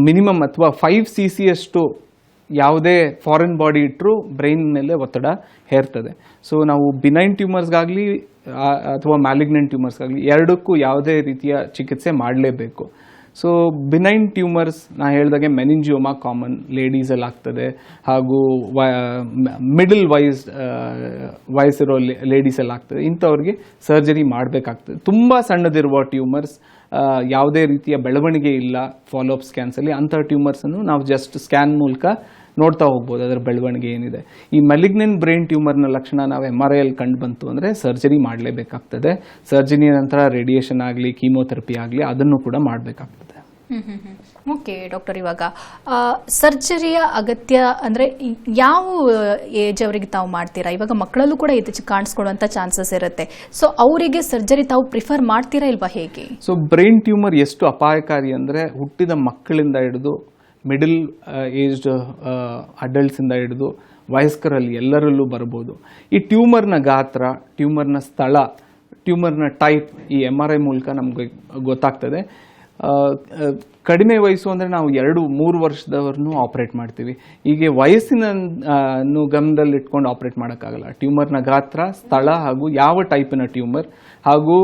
ಮಿನಿಮಮ್ ಅಥವಾ 5 cc ಅಷ್ಟು ಯಾವುದೇ ಫಾರಿನ್ ಬಾಡಿ ಇಟ್ಟರೂ ಬ್ರೈನ್ ಮೇಲೆ ಒತ್ತಡ ಹೇರ್ತದೆ. ಸೊ ನಾವು ಬಿನೈನ್ ಟ್ಯೂಮರ್ಸ್ಗಾಗಲಿ ಅಥವಾ ಮ್ಯಾಲಿಗ್ನೆಂಟ್ ಟ್ಯೂಮರ್ಸ್ಗಾಗಲಿ ಎರಡಕ್ಕೂ ಯಾವುದೇ ರೀತಿಯ ಚಿಕಿತ್ಸೆ ಮಾಡಲೇಬೇಕು. ಸೊ ಬಿನೈನ್ ಟ್ಯೂಮರ್ಸ್ ನಾ ಹೇಳಿದಾಗೆ ಮೆನಿಂಜಿಯೋಮಾ ಕಾಮನ್ ಲೇಡೀಸಲ್ಲಿ ಆಗ್ತದೆ, ಹಾಗೂ ಮಿಡಲ್ ವಯಸ್ಸಿರೋ ಲೇಡೀಸಲ್ಲಿ ಆಗ್ತದೆ. ಇಂಥವ್ರಿಗೆ ಸರ್ಜರಿ ಮಾಡಬೇಕಾಗ್ತದೆ. ತುಂಬ ಸಣ್ಣದಿರುವ ಟ್ಯೂಮರ್ಸ್, ಯಾವುದೇ ರೀತಿಯ ಬೆಳವಣಿಗೆ ಇಲ್ಲ ಫಾಲೋಅಪ್ ಸ್ಕ್ಯಾನ್ಸಲ್ಲಿ, ಅಂಥ ಟ್ಯೂಮರ್ಸನ್ನು ನಾವು ಜಸ್ಟ್ ಸ್ಕ್ಯಾನ್ ಮೂಲಕ ನೋಡ್ತಾ ಹೋಗ್ಬೋದು ಅದರ ಬೆಳವಣಿಗೆ ಏನಿದೆ. ಈ ಮೆಲಿಗ್ನೆಂಟ್ ಬ್ರೈನ್ ಟ್ಯೂಮರ್ನ ಲಕ್ಷಣ ನಾವು MRI ಅಲ್ಲಿ ಕಂಡು ಬಂತು ಅಂದರೆ ಸರ್ಜರಿ ಮಾಡಲೇಬೇಕಾಗ್ತದೆ. ಸರ್ಜರಿ ನಂತರ ರೇಡಿಯೇಷನ್ ಆಗಲಿ, ಕೀಮೋಥೆರಪಿ ಆಗಲಿ ಅದನ್ನು ಕೂಡ ಮಾಡಬೇಕಾಗ್ತದೆ. ಓಕೆ ಡಾಕ್ಟರ್, ಇವಾಗ ಸರ್ಜರಿಯ ಅಗತ್ಯ ಅಂದರೆ ಯಾವ ಏಜ್ ಅವರಿಗೆ ತಾವು ಮಾಡ್ತೀರಾ? ಇವಾಗ ಮಕ್ಕಳಲ್ಲೂ ಕೂಡ ಇದು ಕಾಣಿಸ್ಕೊಳ್ಳುವಂಥ ಚಾನ್ಸಸ್ ಇರುತ್ತೆ. ಸೊ ಅವರಿಗೆ ಸರ್ಜರಿ ತಾವು ಪ್ರಿಫರ್ ಮಾಡ್ತೀರಾ ಇಲ್ವಾ, ಹೇಗೆ? ಸೊ ಬ್ರೈನ್ ಟ್ಯೂಮರ್ ಎಷ್ಟು ಅಪಾಯಕಾರಿ ಅಂದರೆ ಹುಟ್ಟಿದ ಮಕ್ಕಳಿಂದ ಹಿಡಿದು ಮಿಡಲ್ ಏಜ್ಡ್ ಅಡಲ್ಟ್ಸಿಂದ ಹಿಡಿದು ವಯಸ್ಕರಲ್ಲಿ ಎಲ್ಲರಲ್ಲೂ ಬರ್ಬೋದು. ಈ ಟ್ಯೂಮರ್ನ ಗಾತ್ರ, ಟ್ಯೂಮರ್ನ ಸ್ಥಳ, ಟ್ಯೂಮರ್ನ ಟೈಪ್ ಈ MRI ಮೂಲಕ ನಮಗೆ ಗೊತ್ತಾಗ್ತದೆ. ಕಡಿಮೆ ವಯಸ್ಸು ಅಂದರೆ ನಾವು 2-3 ವರ್ಷದವ್ರನ್ನೂ ಆಪ್ರೇಟ್ ಮಾಡ್ತೀವಿ. ಹೀಗೆ ವಯಸ್ಸಿನ ಗಮನದಲ್ಲಿ ಇಟ್ಕೊಂಡು ಆಪ್ರೇಟ್ ಮಾಡೋಕ್ಕಾಗಲ್ಲ. ಟ್ಯೂಮರ್ನ ಗಾತ್ರ, ಸ್ಥಳ, ಹಾಗೂ ಯಾವ ಟೈಪಿನ ಟ್ಯೂಮರ್, ಹಾಗೂ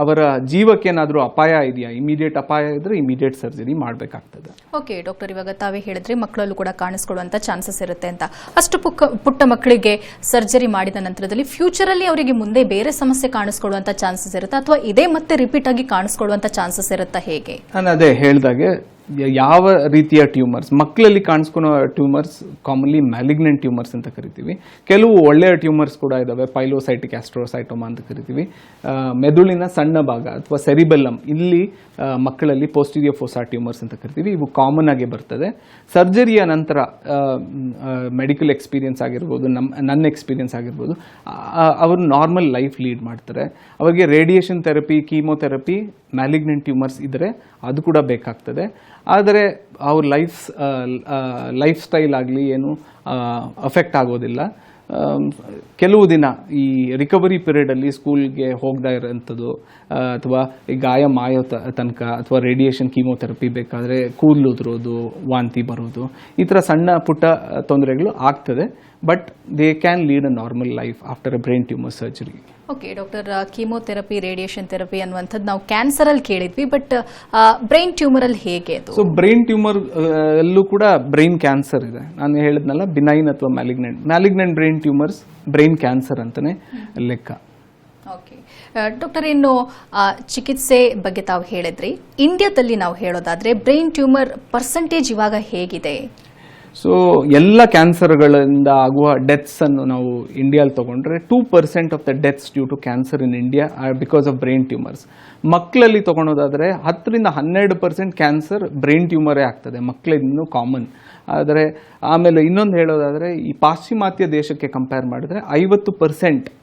ಅವರ ಜೀವಕ್ಕೇನಾದರೂ ಅಪಾಯ ಇದೆಯಾ, ಇಮಿಡಿಯೇಟ್ ಅಪಾಯ ಇದ್ದರೆ ಇಮಿಡಿಯೇಟ್ ಸರ್ಜರಿ ಮಾಡಬೇಕಾಗ್ತದೆ. ಓಕೆ ಡಾಕ್ಟರ್, ಇವಾಗ ತಾವೇ ಹೇಳಿದ್ರೆ ಮಕ್ಕಳಲ್ಲೂ ಕೂಡ ಕಾಣಿಸ್ಕೊಳ್ಳುವಂಥ ಚಾನ್ಸಸ್ ಇರುತ್ತೆ ಅಂತ. ಅಷ್ಟು ಪುಟ್ಟ ಮಕ್ಕಳಿಗೆ ಸರ್ಜರಿ ಮಾಡಿದ ನಂತರದಲ್ಲಿ ಫ್ಯೂಚರಲ್ಲಿ ಅವರಿಗೆ ಮುಂದೆ ಬೇರೆ ಸಮಸ್ಯೆ ಕಾಣಿಸ್ಕೊಳ್ಳುವಂಥ ಚಾನ್ಸಸ್ ಇರುತ್ತೆ, ಅಥವಾ ಇದೇ ಮತ್ತೆ ರಿಪೀಟ್ ಆಗಿ ಕಾಣಿಸ್ಕೊಳ್ಳುವಂಥ ಚಾನ್ಸಸ್ ಇರುತ್ತಾ, ಹೇಗೆ? ನಾನು ಅದೇ ಹೇಳಿದಾಗೆ ಯಾವ ರೀತಿಯ ಟ್ಯೂಮರ್ಸ್ ಮಕ್ಕಳಲ್ಲಿ ಕಾಣಿಸ್ಕೊಳ್ಳೋ ಟ್ಯೂಮರ್ಸ್ ಕಾಮನ್ಲಿ ಮ್ಯಾಲಿಗ್ನೆಂಟ್ ಟ್ಯೂಮರ್ಸ್ ಅಂತ ಕರಿತೀವಿ. ಕೆಲವು ಒಳ್ಳೆಯ ಟ್ಯೂಮರ್ಸ್ ಕೂಡ ಇದಾವೆ, ಪೈಲೋಸೈಟಿಕ್ ಆಸ್ಟ್ರೋಸೈಟೋಮಾ ಅಂತ ಕರಿತೀವಿ. ಮೆದುಳಿನ ಸಣ್ಣ ಭಾಗ ಅಥವಾ ಸೆರಿಬೆಲ್ಲಮ್, ಇಲ್ಲಿ ಮಕ್ಕಳಲ್ಲಿ ಪೋಸ್ಟೀರಿಯರ್ ಫೋಸಾ ಟ್ಯೂಮರ್ಸ್ ಅಂತ ಕರಿತೀವಿ. ಇವು ಕಾಮನ್ ಆಗಿ ಬರ್ತದೆ. ಸರ್ಜರಿಯ ನಂತರ ಮೆಡಿಕಲ್ ಎಕ್ಸ್ಪೀರಿಯನ್ಸ್ ಆಗಿರ್ಬೋದು, ನನ್ನ ಎಕ್ಸ್ಪೀರಿಯನ್ಸ್ ಆಗಿರ್ಬೋದು, ಅವರು ನಾರ್ಮಲ್ ಲೈಫ್ ಲೀಡ್ ಮಾಡ್ತಾರೆ. ಅವರಿಗೆ radiation therapy, chemotherapy, malignant tumours ಇದ್ದರೆ ಅದು ಕೂಡ ಬೇಕಾಗ್ತದೆ. ಆದರೆ ಅವ್ರ ಲೈಫ್ ಸ್ಟೈಲ್ ಆಗಲಿ ಏನು ಅಫೆಕ್ಟ್ ಆಗೋದಿಲ್ಲ. ಕೆಲವು ದಿನ ಈ ರಿಕವರಿ ಪೀರಿಯಡಲ್ಲಿ ಸ್ಕೂಲ್ಗೆ ಹೋಗದೇ ಇರೋಂಥದ್ದು, ಅಥವಾ ಈ ಗಾಯ ಮಾಯೋ ತನಕ, ಅಥವಾ ರೇಡಿಯೇಷನ್ ಕೀಮೋಥೆರಪಿ ಬೇಕಾದರೆ ಕೂದಲು ಉದುರೋದು, ವಾಂತಿ ಬರೋದು, ಈ ಥರ ಸಣ್ಣ ಪುಟ್ಟ ತೊಂದರೆಗಳು ಆಗ್ತದೆ. But they can lead a normal life after a brain tumour surgery. Okay doctor, chemotherapy, radiation therapy ಅನ್ನುವಂಥದ್ದು ನಾವು ಕ್ಯಾನ್ಸರ್ ಅಲ್ಲಿ ಕೇಳಿದ್ವಿ, ಬಟ್ ಬ್ರೈನ್ ಟ್ಯೂಮರ್ ಅಲ್ಲಿ ಹೇಗೆ ಅದು? ಸೊ ಬ್ರೈನ್ ಟ್ಯೂಮರ್ ಅಲ್ಲೂ ಕೂಡ ಬ್ರೈನ್ ಕ್ಯಾನ್ಸರ್ ಇದೆ. ನಾನು ಹೇಳಿದ್ನಲ್ಲ, ಬಿನೈನ್ ಅಥವಾ malignant brain tumours brain cancer ಅಂತಾನೆ ಲೆಕ್ಕ. ಓಕೆ ಡಾಕ್ಟರ್, ಇನ್ನು ಚಿಕಿತ್ಸೆ ಬಗ್ಗೆ ತಾವು ಹೇಳಿದ್ರಿ. ಇಂಡಿಯಾದಲ್ಲಿ ನಾವು ಹೇಳೋದಾದ್ರೆ ಬ್ರೈನ್ ಟ್ಯೂಮರ್ ಪರ್ಸೆಂಟೇಜ್ ಇವಾಗ ಹೇಗಿದೆ? ಸೊ ಎಲ್ಲ ಕ್ಯಾನ್ಸರ್ಗಳಿಂದ ಆಗುವ ಡೆತ್ಸ್ ಅನ್ನು ನಾವು ಇಂಡಿಯಾದಲ್ಲಿ ತಗೊಂಡ್ರೆ 2% of the deaths due to cancer in India are because of brain tumours. ಮಕ್ಕಳಲ್ಲಿ ತಗೊಳೋದಾದರೆ 10-12% ಕ್ಯಾನ್ಸರ್ ಬ್ರೈನ್ ಟ್ಯೂಮರೇ ಆಗ್ತದೆ, ಮಕ್ಕಳಿನ್ನೂ ಕಾಮನ್. ಆದರೆ ಆಮೇಲೆ ಇನ್ನೊಂದು ಹೇಳೋದಾದರೆ, ಈ ಪಾಶ್ಚಿಮಾತ್ಯ ದೇಶಕ್ಕೆ ಕಂಪೇರ್ ಮಾಡಿದ್ರೆ 50%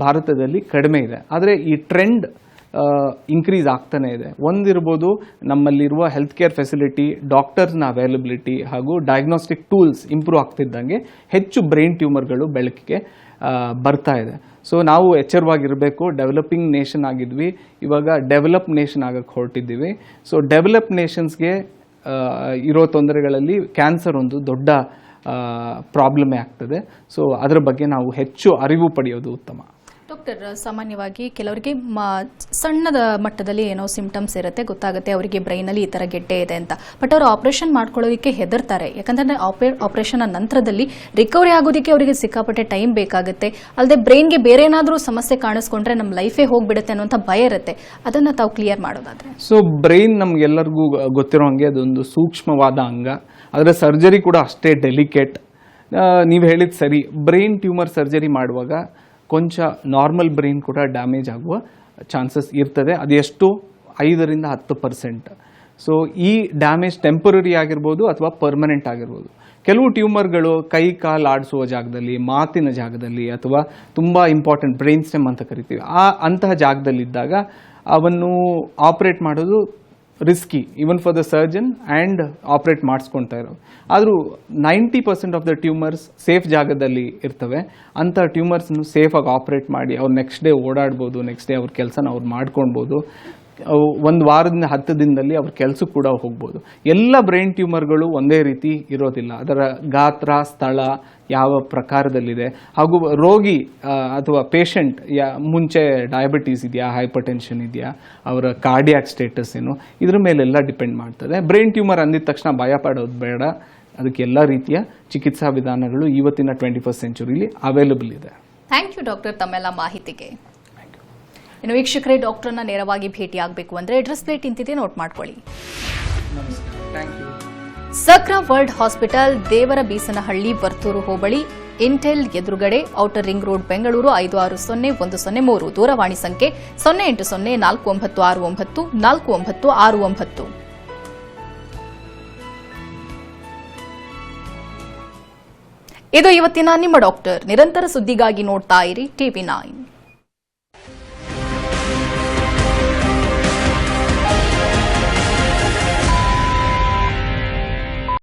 ಭಾರತದಲ್ಲಿ ಕಡಿಮೆ ಇದೆ. ಆದರೆ ಈ ಟ್ರೆಂಡ್ ಇನ್ಕ್ರೀಸ್ ಆಗ್ತಾನೆ ಇದೆ. ಒಂದಿರ್ಬೋದು ನಮ್ಮಲ್ಲಿರುವ ಹೆಲ್ತ್ ಕೇರ್ ಫೆಸಿಲಿಟಿ, ಡಾಕ್ಟರ್ಸ್ನ ಅವೈಲಬಿಲಿಟಿ, ಹಾಗೂ ಡಯಾಗ್ನೋಸ್ಟಿಕ್ ಟೂಲ್ಸ್ ಇಂಪ್ರೂವ್ ಆಗ್ತಿದ್ದಂಗೆ ಹೆಚ್ಚು ಬ್ರೈನ್ ಟ್ಯೂಮರ್ಗಳು ಬೆಳಕಿಗೆ ಬರ್ತಾ ಇದೆ. ಸೊ ನಾವು ಎಚ್ಚರವಾಗಿರಬೇಕು. ಡೆವಲಪಿಂಗ್ ನೇಷನ್ ಆಗಿದ್ವಿ, ಇವಾಗ ಡೆವಲಪ್ ನೇಷನ್ ಆಗಕ್ಕೆ ಹೊರಟಿದ್ದೀವಿ. ಸೊ ಡೆವಲಪ್ ನೇಷನ್ಸ್ಗೆ ಇರೋ ತೊಂದರೆಗಳಲ್ಲಿ ಕ್ಯಾನ್ಸರ್ ಒಂದು ದೊಡ್ಡ ಪ್ರಾಬ್ಲಮೇ ಆಗ್ತದೆ. ಸೊ ಅದರ ಬಗ್ಗೆ ನಾವು ಹೆಚ್ಚು ಅರಿವು ಪಡೆಯೋದು ಉತ್ತಮ. ಡಾಕ್ಟರ್, ಡಾಕ್ಟರ್, ಸಾಮಾನ್ಯವಾಗಿ ಕೆಲವರಿಗೆ ಸಣ್ಣದ ಮಟ್ಟದಲ್ಲಿ ಏನೋ ಸಿಂಪ್ಟಮ್ಸ್ ಇರುತ್ತೆ, ಗೊತ್ತಾಗುತ್ತೆ ಅವರಿಗೆ ಬ್ರೈನಲ್ಲಿ ಈ ತರ ಗೆಡ್ಡೆ ಇದೆ ಅಂತ. ಬಟ್ ಅವರು ಆಪರೇಷನ್ ಮಾಡ್ಕೊಳ್ಳೋದಕ್ಕೆ ಹೆದರ್ತಾರೆ. ಯಾಕಂದ್ರೆ ಆಪರೇಷನ್ ನಂತರದಲ್ಲಿ ರಿಕವರಿ ಆಗೋದಕ್ಕೆ ಅವರಿಗೆ ಸಿಕ್ಕಾಪಟ್ಟೆ ಟೈಮ್ ಬೇಕಾಗುತ್ತೆ. ಅಲ್ಲದೆ ಬ್ರೈನ್ಗೆ ಬೇರೆ ಏನಾದರೂ ಸಮಸ್ಯೆ ಕಾಣಿಸ್ಕೊಂಡ್ರೆ ನಮ್ಮ ಲೈಫೇ ಹೋಗ್ಬಿಡುತ್ತೆ ಅನ್ನೋಂಥ ಭಯ ಇರುತ್ತೆ. ಅದನ್ನ ತಾವು ಕ್ಲಿಯರ್ ಮಾಡೋದಾದ್ರೆ? ಸೊ ಬ್ರೈನ್ ನಮ್ಗೆಲ್ಲರಿಗೂ ಗೊತ್ತಿರೋ ಹಂಗೆ ಅದೊಂದು ಸೂಕ್ಷ್ಮವಾದ ಅಂಗ. ಅದರ ಸರ್ಜರಿ ಕೂಡ ಅಷ್ಟೇ ಡೆಲಿಕೇಟ್. ನೀವು ಹೇಳಿದ ಸರಿ, ಬ್ರೈನ್ ಟ್ಯೂಮರ್ ಸರ್ಜರಿ ಮಾಡುವಾಗ ಕೊಂಚ ನಾರ್ಮಲ್ ಬ್ರೈನ್ ಕೂಡ ಡ್ಯಾಮೇಜ್ ಆಗುವ ಚಾನ್ಸಸ್ ಇರ್ತದೆ. ಅದೆಷ್ಟು 5ರಿಂದ 10%. ಸೊ ಈ ಡ್ಯಾಮೇಜ್ ಟೆಂಪರರಿ ಆಗಿರ್ಬೋದು ಅಥವಾ ಪರ್ಮನೆಂಟ್ ಆಗಿರ್ಬೋದು. ಕೆಲವು ಟ್ಯೂಮರ್ಗಳು ಕೈ ಕಾಲು ಆಡಿಸುವ ಜಾಗದಲ್ಲಿ, ಮಾತಿನ ಜಾಗದಲ್ಲಿ, ಅಥವಾ ತುಂಬ ಇಂಪಾರ್ಟೆಂಟ್ ಬ್ರೈನ್ ಸ್ಟೆಮ್ ಅಂತ ಕರಿತೀವಿ, ಅಂತಹ ಜಾಗದಲ್ಲಿದ್ದಾಗ ಅವನ್ನು ಆಪರೇಟ್ ಮಾಡೋದು risky, even for the surgeon and operate ಮಾಡಿಸ್ಕೊಳ್ತಾ ಇರೋದು. ಆದರೂ 90% ಆಫ್ ದ ಟ್ಯೂಮರ್ಸ್ ಸೇಫ್ ಜಾಗದಲ್ಲಿ ಇರ್ತವೆ. ಅಂಥ ಟ್ಯೂಮರ್ಸ್ನು ಸೇಫಾಗಿ ಆಪರೇಟ್ ಮಾಡಿ ಅವ್ರು ನೆಕ್ಸ್ಟ್ ಡೇ ಓಡಾಡ್ಬೋದು, ನೆಕ್ಸ್ಟ್ ಡೇ ಅವ್ರ ಕೆಲಸನ ಅವ್ರು ಮಾಡ್ಕೊಳ್ಬೋದು. 1 ವಾರದಿಂದ 10 ದಿನದಲ್ಲಿ ಅವ್ರ ಕೆಲಸಕ್ಕೆ ಕೂಡ ಹೋಗ್ಬೋದು. ಎಲ್ಲ ಬ್ರೈನ್ ಟ್ಯೂಮರ್ಗಳು ಒಂದೇ ರೀತಿ ಇರೋದಿಲ್ಲ. ಅದರ ಗಾತ್ರ, ಸ್ಥಳ, ಯಾವ ಪ್ರಕಾರದಲ್ಲಿದೆ, ಹಾಗೂ ರೋಗಿ ಅಥವಾ ಪೇಷಂಟ್ ಮುಂಚೆ ಡಯಾಬಿಟೀಸ್ ಇದೆಯಾ, ಹೈಪರ್ ಟೆನ್ಷನ್ ಇದೆಯಾ, ಅವರ ಕಾರ್ಡಿಯಾಕ್ ಸ್ಟೇಟಸ್ ಏನು, ಇದ್ರ ಮೇಲೆಲ್ಲ ಡಿಪೆಂಡ್ ಮಾಡ್ತದೆ. ಬ್ರೈನ್ ಟ್ಯೂಮರ್ ಅಂದಿದ ತಕ್ಷಣ ಭಯ ಪಡೋದು ಬೇಡ. ಅದಕ್ಕೆ ಎಲ್ಲ ರೀತಿಯ ಚಿಕಿತ್ಸಾ ವಿಧಾನಗಳು ಇವತ್ತಿನ 21st ಸೆಂಚುರಿಲಿ ಅವೈಲಬಲ್ ಇದೆ. ಥ್ಯಾಂಕ್ ಯು ಡಾಕ್ಟರ್, ತಮ್ಮೆಲ್ಲ ಮಾಹಿತಿಗೆ. ಇನ್ನು ವೀಕ್ಷಕರೇ, ಡಾಕ್ಟರ್ನ ನೇರವಾಗಿ ಭೇಟಿ ಆಗಬೇಕು ಅಂದ್ರೆ ಅಡ್ರೆಸ್ ಪ್ಲೇಟ್ ಇಂತಿದೆ, ನೋಟ್ ಮಾಡ್ಕೊಳ್ಳಿ. ಸಕ್ರಾ ವರ್ಲ್ಡ್ ಹಾಸ್ಪಿಟಲ್, ದೇವರ ಬೀಸನಹಳ್ಳಿ, ವರ್ತೂರು ಹೋಬಳಿ, ಇಂಟೆಲ್ ಎದುರುಗಡೆ, ಔಟರ್ ರಿಂಗ್ ರೋಡ್, ಬೆಂಗಳೂರು 560103. ದೂರವಾಣಿ ಸಂಖ್ಯೆ 08049694969. ಇದು ಇವತ್ತಿನ ನಿಮ್ಮ ಡಾಕ್ಟರ್. ನಿರಂತರ ಸುದ್ದಿಗಾಗಿ ನೋಡ್ತಾ ಇರಿ TV9.